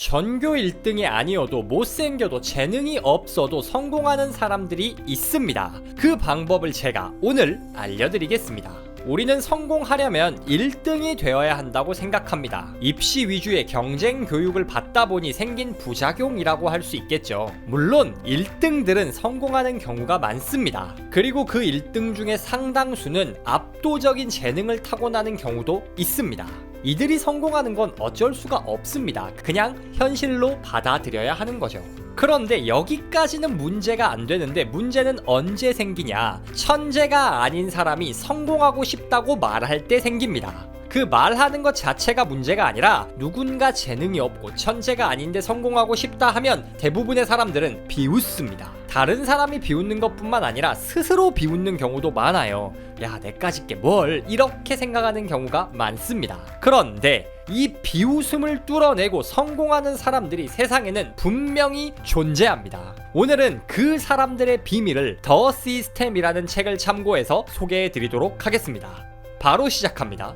전교 1등이 아니어도 못생겨도 재능이 없어도 성공하는 사람들이 있습니다. 그 방법을 제가 오늘 알려드리겠습니다. 우리는 성공하려면 1등이 되어야 한다고 생각합니다. 입시 위주의 경쟁 교육을 받다 보니 생긴 부작용이라고 할 수 있겠죠. 물론 1등들은 성공하는 경우가 많습니다. 그리고 그 1등 중에 상당수는 압도적인 재능을 타고나는 경우도 있습니다. 이들이 성공하는 건 어쩔 수가 없습니다. 그냥 현실로 받아들여야 하는 거죠. 그런데 여기까지는 문제가 안 되는데 문제는 언제 생기냐? 천재가 아닌 사람이 성공하고 싶다고 말할 때 생깁니다. 그 말하는 것 자체가 문제가 아니라 누군가 재능이 없고 천재가 아닌데 성공하고 싶다 하면 대부분의 사람들은 비웃습니다. 다른 사람이 비웃는 것뿐만 아니라 스스로 비웃는 경우도 많아요. 야, 내까짓 게 뭘, 이렇게 생각하는 경우가 많습니다. 그런데 이 비웃음을 뚫어내고 성공하는 사람들이 세상에는 분명히 존재합니다. 오늘은 그 사람들의 비밀을 더 시스템이라는 책을 참고해서 소개해 드리도록 하겠습니다. 바로 시작합니다.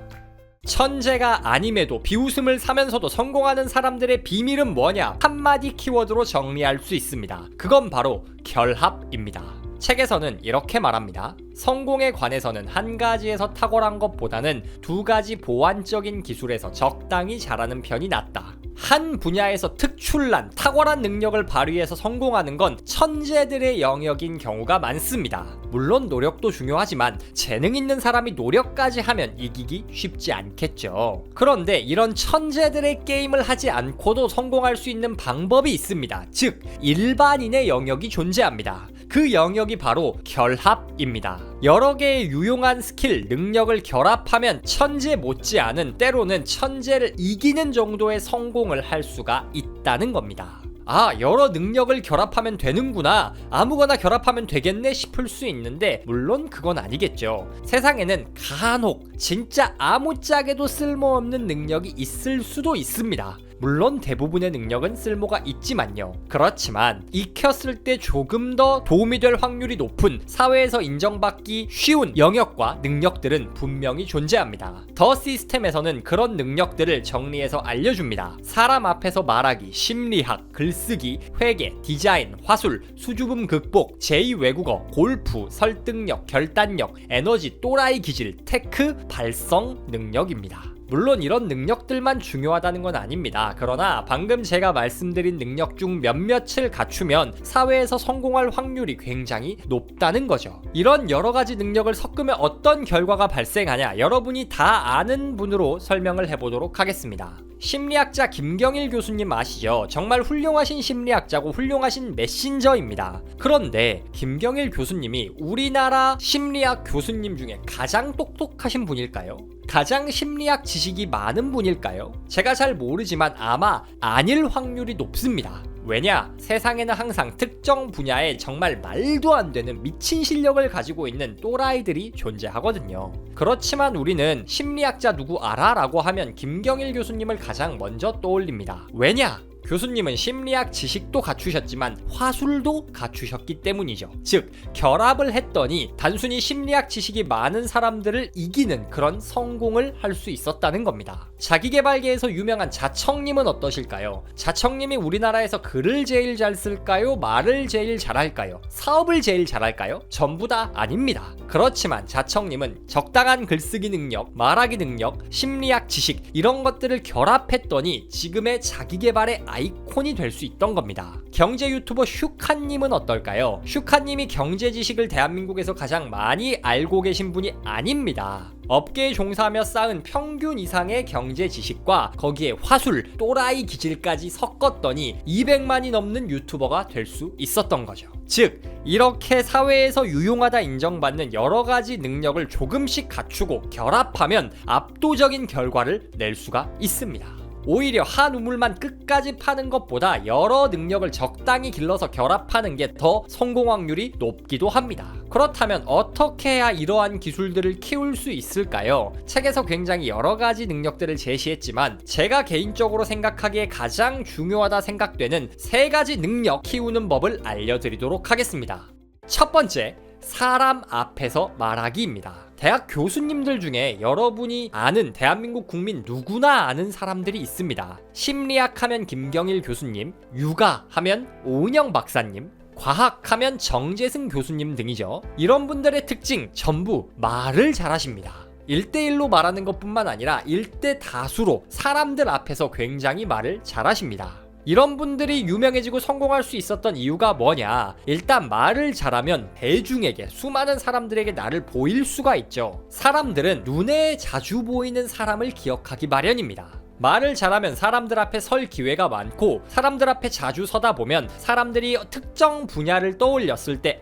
천재가 아님에도 비웃음을 사면서도 성공하는 사람들의 비밀은 뭐냐? 한마디 키워드로 정리할 수 있습니다. 그건 바로 결합입니다. 책에서는 이렇게 말합니다. 성공에 관해서는 한 가지에서 탁월한 것보다는 두 가지 보완적인 기술에서 적당히 잘하는 편이 낫다. 한 분야에서 특출난 탁월한 능력을 발휘해서 성공하는 건 천재들의 영역인 경우가 많습니다. 물론 노력도 중요하지만 재능 있는 사람이 노력까지 하면 이기기 쉽지 않겠죠. 그런데 이런 천재들의 게임을 하지 않고도 성공할 수 있는 방법이 있습니다. 즉, 일반인의 영역이 존재합니다. 그 영역이 바로 결합입니다. 여러 개의 유용한 스킬, 능력을 결합하면 천재 못지않은, 때로는 천재를 이기는 정도의 성공을 할 수가 있다는 겁니다. 아, 여러 능력을 결합하면 되는구나, 아무거나 결합하면 되겠네 싶을 수 있는데 물론 그건 아니겠죠. 세상에는 간혹 진짜 아무짝에도 쓸모없는 능력이 있을 수도 있습니다. 물론 대부분의 능력은 쓸모가 있지만요. 그렇지만 익혔을 때 조금 더 도움이 될 확률이 높은, 사회에서 인정받기 쉬운 영역과 능력들은 분명히 존재합니다. 더 시스템에서는 그런 능력들을 정리해서 알려줍니다. 사람 앞에서 말하기, 심리학, 글쓰기, 회계, 디자인, 화술, 수줍음 극복, 제2외국어, 골프, 설득력, 결단력, 에너지, 또라이 기질, 테크, 발성 능력입니다. 물론 이런 능력들만 중요하다는 건 아닙니다. 그러나 방금 제가 말씀드린 능력 중 몇몇을 갖추면 사회에서 성공할 확률이 굉장히 높다는 거죠. 이런 여러 가지 능력을 섞으면 어떤 결과가 발생하냐, 여러분이 다 아는 분으로 설명을 해보도록 하겠습니다. 심리학자 김경일 교수님 아시죠? 정말 훌륭하신 심리학자고 훌륭하신 메신저입니다. 그런데 김경일 교수님이 우리나라 심리학 교수님 중에 가장 똑똑하신 분일까요? 가장 심리학 지식이 많은 분일까요? 제가 잘 모르지만 아마 아닐 확률이 높습니다. 왜냐? 세상에는 항상 특정 분야에 정말 말도 안 되는 미친 실력을 가지고 있는 또라이들이 존재하거든요. 그렇지만 우리는 심리학자 누구 알아? 라고 하면 김경일 교수님을 가장 먼저 떠올립니다. 왜냐? 교수님은 심리학 지식도 갖추셨지만 화술도 갖추셨기 때문이죠. 즉, 결합을 했더니 단순히 심리학 지식이 많은 사람들을 이기는 그런 성공을 할 수 있었다는 겁니다. 자기계발계에서 유명한 자청님은 어떠실까요? 자청님이 우리나라에서 글을 제일 잘 쓸까요? 말을 제일 잘할까요? 사업을 제일 잘할까요? 전부 다 아닙니다. 그렇지만 자청님은 적당한 글쓰기 능력, 말하기 능력, 심리학 지식, 이런 것들을 결합했더니 지금의 자기계발의 아이콘이 될 수 있던 겁니다. 경제 유튜버 슈카님은 어떨까요? 슈카님이 경제 지식을 대한민국에서 가장 많이 알고 계신 분이 아닙니다. 업계에 종사하며 쌓은 평균 이상의 경제 지식과 거기에 화술, 또라이 기질까지 섞었더니 200만이 넘는 유튜버가 될 수 있었던 거죠. 즉, 이렇게 사회에서 유용하다 인정받는 여러 가지 능력을 조금씩 갖추고 결합하면 압도적인 결과를 낼 수가 있습니다. 오히려 한 우물만 끝까지 파는 것보다 여러 능력을 적당히 길러서 결합하는 게 더 성공 확률이 높기도 합니다. 그렇다면 어떻게 해야 이러한 기술들을 키울 수 있을까요? 책에서 굉장히 여러 가지 능력들을 제시했지만 제가 개인적으로 생각하기에 가장 중요하다 생각되는 세 가지 능력 키우는 법을 알려드리도록 하겠습니다. 첫 번째, 사람 앞에서 말하기입니다. 대학 교수님들 중에 여러분이 아는 대한민국 국민 누구나 아는 사람들이 있습니다. 심리학 하면 김경일 교수님, 육아 하면 오은영 박사님, 과학 하면 정재승 교수님 등이죠. 이런 분들의 특징 전부 말을 잘하십니다. 1대1로 말하는 것뿐만 아니라 1대 다수로 사람들 앞에서 굉장히 말을 잘하십니다. 이런 분들이 유명해지고 성공할 수 있었던 이유가 뭐냐? 일단 말을 잘하면 대중에게, 수많은 사람들에게 나를 보일 수가 있죠. 사람들은 눈에 자주 보이는 사람을 기억하기 마련입니다. 말을 잘하면 사람들 앞에 설 기회가 많고, 사람들 앞에 자주 서다 보면 사람들이 특정 분야를 떠올렸을 때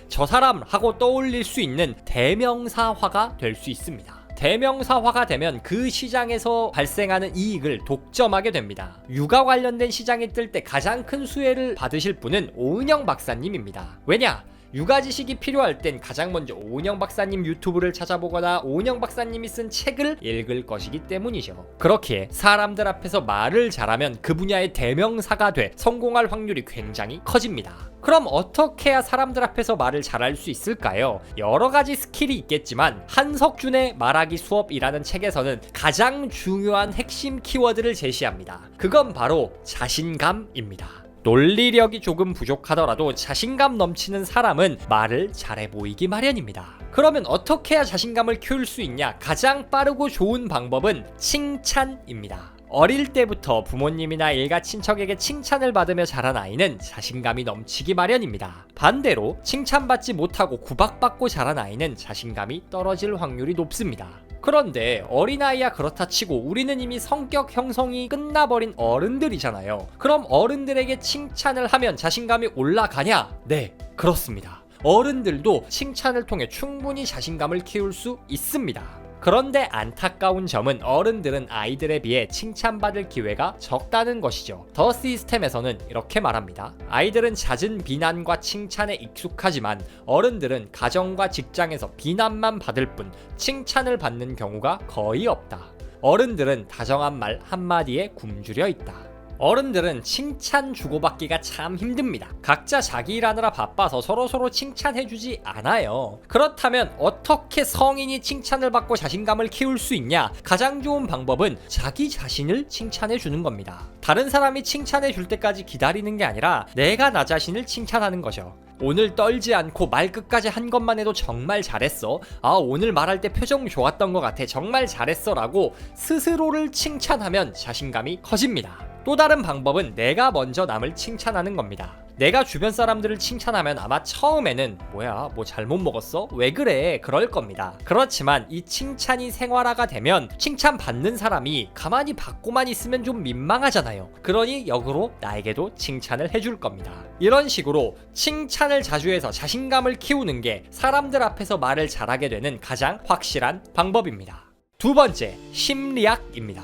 저 사람 하고 떠올릴 수 있는 대명사화가 될 수 있습니다. 대명사화가 되면 그 시장에서 발생하는 이익을 독점하게 됩니다. 육아 관련된 시장이 뜰 때 가장 큰 수혜를 받으실 분은 오은영 박사님입니다. 왜냐? 육아 지식이 필요할 땐 가장 먼저 오은영 박사님 유튜브를 찾아보거나 오은영 박사님이 쓴 책을 읽을 것이기 때문이죠. 그렇기에 사람들 앞에서 말을 잘하면 그 분야의 대명사가 돼 성공할 확률이 굉장히 커집니다. 그럼 어떻게 해야 사람들 앞에서 말을 잘할 수 있을까요? 여러 가지 스킬이 있겠지만 한석준의 말하기 수업이라는 책에서는 가장 중요한 핵심 키워드를 제시합니다. 그건 바로 자신감입니다. 논리력이 조금 부족하더라도 자신감 넘치는 사람은 말을 잘해 보이기 마련입니다. 그러면 어떻게 해야 자신감을 키울 수 있냐? 가장 빠르고 좋은 방법은 칭찬입니다. 어릴 때부터 부모님이나 일가 친척에게 칭찬을 받으며 자란 아이는 자신감이 넘치기 마련입니다. 반대로 칭찬받지 못하고 구박받고 자란 아이는 자신감이 떨어질 확률이 높습니다. 그런데 어린아이야 그렇다 치고 우리는 이미 성격 형성이 끝나버린 어른들이잖아요. 그럼 어른들에게 칭찬을 하면 자신감이 올라가냐? 네, 그렇습니다. 어른들도 칭찬을 통해 충분히 자신감을 키울 수 있습니다. 그런데 안타까운 점은 어른들은 아이들에 비해 칭찬받을 기회가 적다는 것이죠. 더 시스템에서는 이렇게 말합니다. 아이들은 잦은 비난과 칭찬에 익숙하지만 어른들은 가정과 직장에서 비난만 받을 뿐 칭찬을 받는 경우가 거의 없다. 어른들은 다정한 말 한마디에 굶주려 있다. 어른들은 칭찬 주고받기가 참 힘듭니다. 각자 자기 일하느라 바빠서 서로서로 칭찬해주지 않아요. 그렇다면 어떻게 성인이 칭찬을 받고 자신감을 키울 수 있냐? 가장 좋은 방법은 자기 자신을 칭찬해주는 겁니다. 다른 사람이 칭찬해줄 때까지 기다리는 게 아니라 내가 나 자신을 칭찬하는 거죠. 오늘 떨지 않고 말 끝까지 한 것만 해도 정말 잘했어. 오늘 말할 때 표정 좋았던 것 같아. 정말 잘했어 라고 스스로를 칭찬하면 자신감이 커집니다. 또 다른 방법은 내가 먼저 남을 칭찬하는 겁니다. 내가 주변 사람들을 칭찬하면 아마 처음에는 뭐야 뭐 잘못 먹었어? 왜 그래? 그럴 겁니다. 그렇지만 이 칭찬이 생활화가 되면 칭찬받는 사람이 가만히 받고만 있으면 좀 민망하잖아요. 그러니 역으로 나에게도 칭찬을 해줄 겁니다. 이런 식으로 칭찬을 자주 해서 자신감을 키우는 게 사람들 앞에서 말을 잘하게 되는 가장 확실한 방법입니다. 두 번째, 심리학입니다.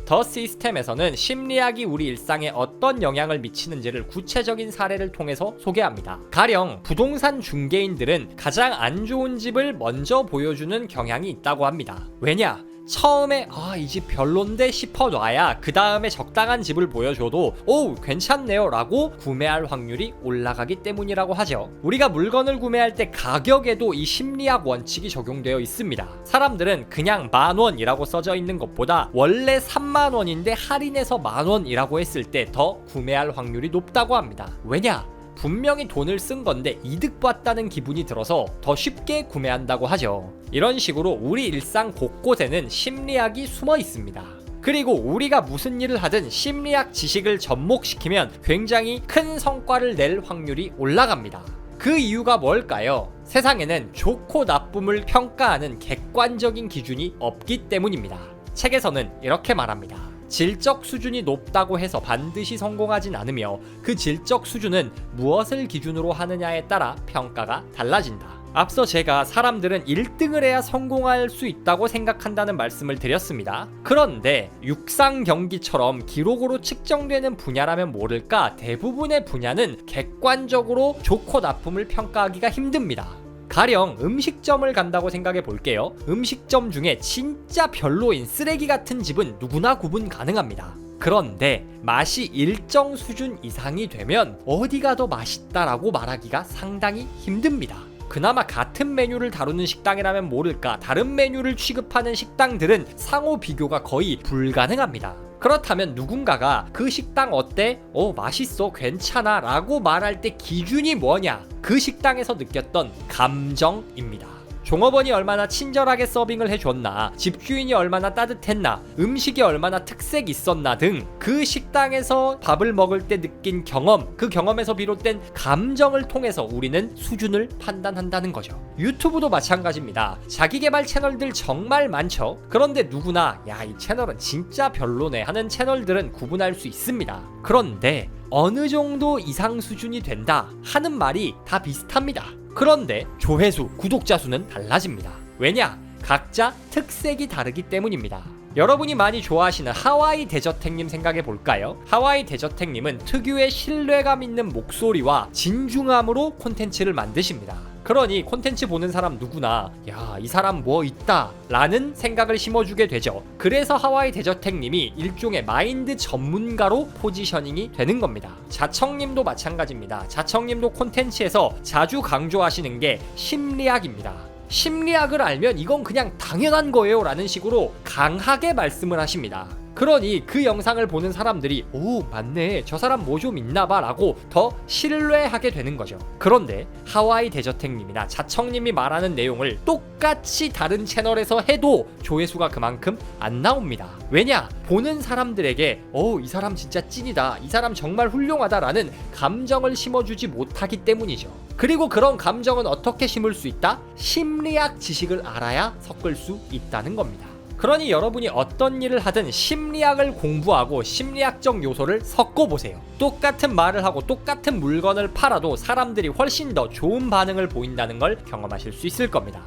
더 시스템에서는 심리학이 우리 일상에 어떤 영향을 미치는지를 구체적인 사례를 통해서 소개합니다. 가령 부동산 중개인들은 가장 안 좋은 집을 먼저 보여주는 경향이 있다고 합니다. 왜냐? 처음에 이 집 별론데 싶어 놔야 그 다음에 적당한 집을 보여줘도 괜찮네요 라고 구매할 확률이 올라가기 때문이라고 하죠. 우리가 물건을 구매할 때 가격에도 이 심리학 원칙이 적용되어 있습니다. 사람들은 그냥 10,000원이라고 써져 있는 것보다 원래 30,000원인데 할인해서 10,000원이라고 했을 때 더 구매할 확률이 높다고 합니다. 왜냐? 분명히 돈을 쓴 건데 이득 봤다는 기분이 들어서 더 쉽게 구매한다고 하죠. 이런 식으로 우리 일상 곳곳에는 심리학이 숨어 있습니다. 그리고 우리가 무슨 일을 하든 심리학 지식을 접목시키면 굉장히 큰 성과를 낼 확률이 올라갑니다. 그 이유가 뭘까요? 세상에는 좋고 나쁨을 평가하는 객관적인 기준이 없기 때문입니다. 책에서는 이렇게 말합니다. 질적 수준이 높다고 해서 반드시 성공하진 않으며 그 질적 수준은 무엇을 기준으로 하느냐에 따라 평가가 달라진다. 앞서 제가 사람들은 1등을 해야 성공할 수 있다고 생각한다는 말씀을 드렸습니다. 그런데 육상 경기처럼 기록으로 측정되는 분야라면 모를까 대부분의 분야는 객관적으로 좋고 나쁨을 평가하기가 힘듭니다. 가령 음식점을 간다고 생각해 볼게요. 음식점 중에 진짜 별로인 쓰레기 같은 집은 누구나 구분 가능합니다. 그런데 맛이 일정 수준 이상이 되면 어디가 더 맛있다라고 말하기가 상당히 힘듭니다. 그나마 같은 메뉴를 다루는 식당이라면 모를까 다른 메뉴를 취급하는 식당들은 상호 비교가 거의 불가능합니다. 그렇다면 누군가가 그 식당 어때? 맛있어, 괜찮아 라고 말할 때 기준이 뭐냐? 그 식당에서 느꼈던 감정입니다. 종업원이 얼마나 친절하게 서빙을 해줬나, 집주인이 얼마나 따뜻했나, 음식이 얼마나 특색 있었나 등 그 식당에서 밥을 먹을 때 느낀 경험, 그 경험에서 비롯된 감정을 통해서 우리는 수준을 판단한다는 거죠. 유튜브도 마찬가지입니다. 자기개발 채널들 정말 많죠. 그런데 누구나 야, 이 채널은 진짜 별로네 하는 채널들은 구분할 수 있습니다. 그런데 어느 정도 이상 수준이 된다 하는 말이 다 비슷합니다. 그런데 조회수, 구독자 수는 달라집니다. 왜냐? 각자 특색이 다르기 때문입니다. 여러분이 많이 좋아하시는 하와이 대저택님 생각해 볼까요? 하와이 대저택님은 특유의 신뢰감 있는 목소리와 진중함으로 콘텐츠를 만드십니다. 그러니 콘텐츠 보는 사람 누구나 야, 이 사람 뭐 있다 라는 생각을 심어주게 되죠. 그래서 하와이 대저택님이 일종의 마인드 전문가로 포지셔닝이 되는 겁니다. 자청님도 마찬가지입니다. 자청님도 콘텐츠에서 자주 강조하시는 게 심리학입니다. 심리학을 알면 이건 그냥 당연한 거예요 라는 식으로 강하게 말씀을 하십니다. 그러니 그 영상을 보는 사람들이 오, 맞네, 저 사람 뭐 좀 있나봐 라고 더 신뢰하게 되는 거죠. 그런데 하와이 대저택님이나 자청님이 말하는 내용을 똑같이 다른 채널에서 해도 조회수가 그만큼 안 나옵니다. 왜냐? 보는 사람들에게 이 사람 진짜 찐이다, 이 사람 정말 훌륭하다 라는 감정을 심어주지 못하기 때문이죠. 그리고 그런 감정은 어떻게 심을 수 있다? 심리학 지식을 알아야 섞을 수 있다는 겁니다. 그러니 여러분이 어떤 일을 하든 심리학을 공부하고 심리학적 요소를 섞어보세요. 똑같은 말을 하고 똑같은 물건을 팔아도 사람들이 훨씬 더 좋은 반응을 보인다는 걸 경험하실 수 있을 겁니다.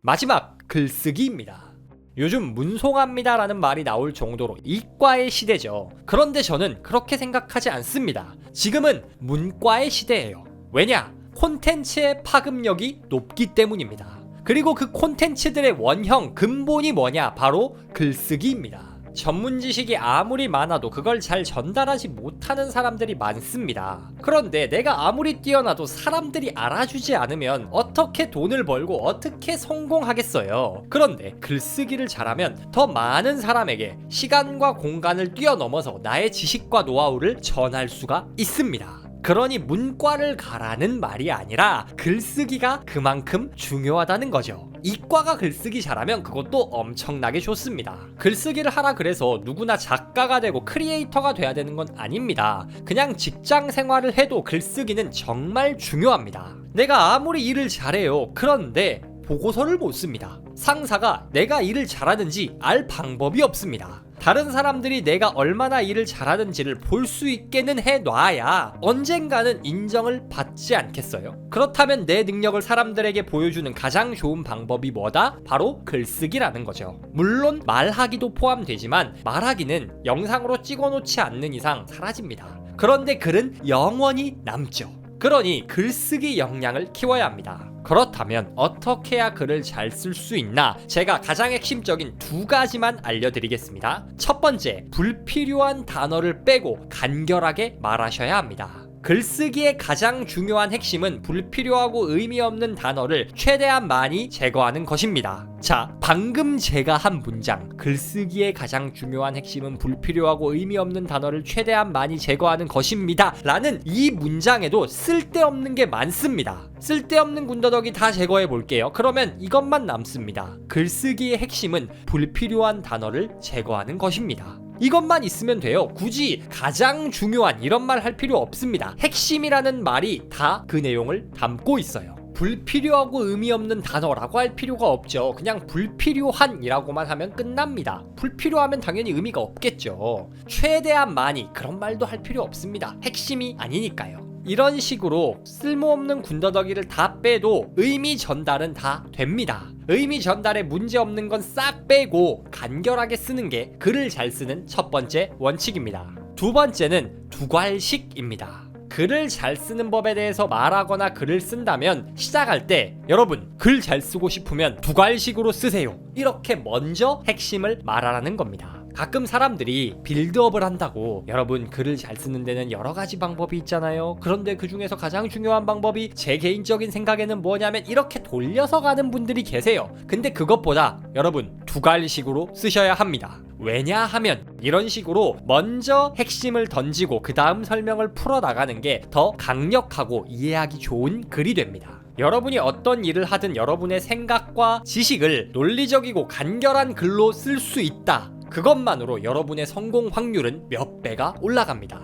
마지막, 글쓰기입니다. 요즘 문송합니다 라는 말이 나올 정도로 이과의 시대죠. 그런데 저는 그렇게 생각하지 않습니다. 지금은 문과의 시대예요. 왜냐? 콘텐츠의 파급력이 높기 때문입니다. 그리고 그 콘텐츠들의 원형, 근본이 뭐냐? 바로 글쓰기입니다. 전문 지식이 아무리 많아도 그걸 잘 전달하지 못하는 사람들이 많습니다. 그런데 내가 아무리 뛰어나도 사람들이 알아주지 않으면 어떻게 돈을 벌고 어떻게 성공하겠어요? 그런데 글쓰기를 잘하면 더 많은 사람에게 시간과 공간을 뛰어넘어서 나의 지식과 노하우를 전할 수가 있습니다. 그러니 문과를 가라는 말이 아니라 글쓰기가 그만큼 중요하다는 거죠. 이과가 글쓰기 잘하면 그것도 엄청나게 좋습니다. 글쓰기를 하라 그래서 누구나 작가가 되고 크리에이터가 돼야 되는 건 아닙니다. 그냥 직장 생활을 해도 글쓰기는 정말 중요합니다. 내가 아무리 일을 잘해요. 그런데 보고서를 못 씁니다. 상사가 내가 일을 잘하는지 알 방법이 없습니다. 다른 사람들이 내가 얼마나 일을 잘하는지를 볼 수 있게는 해놔야 언젠가는 인정을 받지 않겠어요? 그렇다면 내 능력을 사람들에게 보여주는 가장 좋은 방법이 뭐다? 바로 글쓰기라는 거죠. 물론 말하기도 포함되지만 말하기는 영상으로 찍어놓지 않는 이상 사라집니다. 그런데 글은 영원히 남죠. 그러니 글쓰기 역량을 키워야 합니다. 그렇다면 어떻게 해야 글을 잘 쓸 수 있나? 제가 가장 핵심적인 두 가지만 알려드리겠습니다. 첫 번째, 불필요한 단어를 빼고 간결하게 말하셔야 합니다. 글쓰기의 가장 중요한 핵심은 불필요하고 의미 없는 단어를 최대한 많이 제거하는 것입니다. 자, 방금 제가 한 문장, 글쓰기의 가장 중요한 핵심은 불필요하고 의미 없는 단어를 최대한 많이 제거하는 것입니다 라는 이 문장에도 쓸데없는 게 많습니다. 쓸데없는 군더더기 다 제거해 볼게요. 그러면 이것만 남습니다. 글쓰기의 핵심은 불필요한 단어를 제거하는 것입니다. 이것만 있으면 돼요. 굳이 가장 중요한 이런 말 할 필요 없습니다. 핵심이라는 말이 다 그 내용을 담고 있어요. 불필요하고 의미 없는 단어라고 할 필요가 없죠. 그냥 불필요한이라고만 하면 끝납니다. 불필요하면 당연히 의미가 없겠죠. 최대한 많이 그런 말도 할 필요 없습니다. 핵심이 아니니까요. 이런 식으로 쓸모없는 군더더기를 다 빼도 의미 전달은 다 됩니다. 의미 전달에 문제 없는 건 싹 빼고 간결하게 쓰는 게 글을 잘 쓰는 첫 번째 원칙입니다. 두 번째는 두괄식입니다. 글을 잘 쓰는 법에 대해서 말하거나 글을 쓴다면 시작할 때 여러분 글 잘 쓰고 싶으면 두괄식으로 쓰세요. 이렇게 먼저 핵심을 말하라는 겁니다. 가끔 사람들이 빌드업을 한다고 여러분 글을 잘 쓰는 데는 여러 가지 방법이 있잖아요. 그런데 그 중에서 가장 중요한 방법이 제 개인적인 생각에는 뭐냐면 이렇게 돌려서 가는 분들이 계세요. 근데 그것보다 여러분 두갈식으로 쓰셔야 합니다. 왜냐하면 이런 식으로 먼저 핵심을 던지고 그 다음 설명을 풀어나가는 게 더 강력하고 이해하기 좋은 글이 됩니다. 여러분이 어떤 일을 하든 여러분의 생각과 지식을 논리적이고 간결한 글로 쓸 수 있다. 그것만으로 여러분의 성공 확률은 몇 배가 올라갑니다.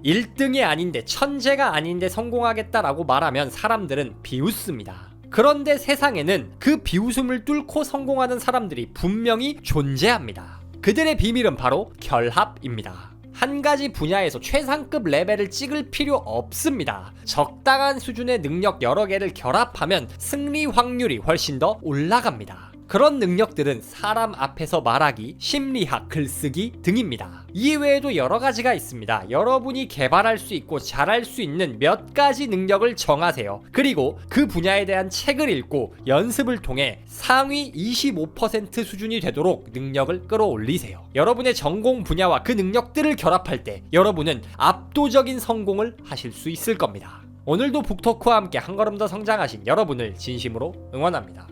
1등이 아닌데 천재가 아닌데 성공하겠다라고 말하면 사람들은 비웃습니다. 그런데 세상에는 그 비웃음을 뚫고 성공하는 사람들이 분명히 존재합니다. 그들의 비밀은 바로 결합입니다. 한 가지 분야에서 최상급 레벨을 찍을 필요 없습니다. 적당한 수준의 능력 여러 개를 결합하면 승리 확률이 훨씬 더 올라갑니다. 그런 능력들은 사람 앞에서 말하기, 심리학, 글쓰기 등입니다. 이외에도 여러 가지가 있습니다. 여러분이 개발할 수 있고 잘할 수 있는 몇 가지 능력을 정하세요. 그리고 그 분야에 대한 책을 읽고 연습을 통해 상위 25% 수준이 되도록 능력을 끌어올리세요. 여러분의 전공 분야와 그 능력들을 결합할 때 여러분은 압도적인 성공을 하실 수 있을 겁니다. 오늘도 북토크와 함께 한 걸음 더 성장하신 여러분을 진심으로 응원합니다.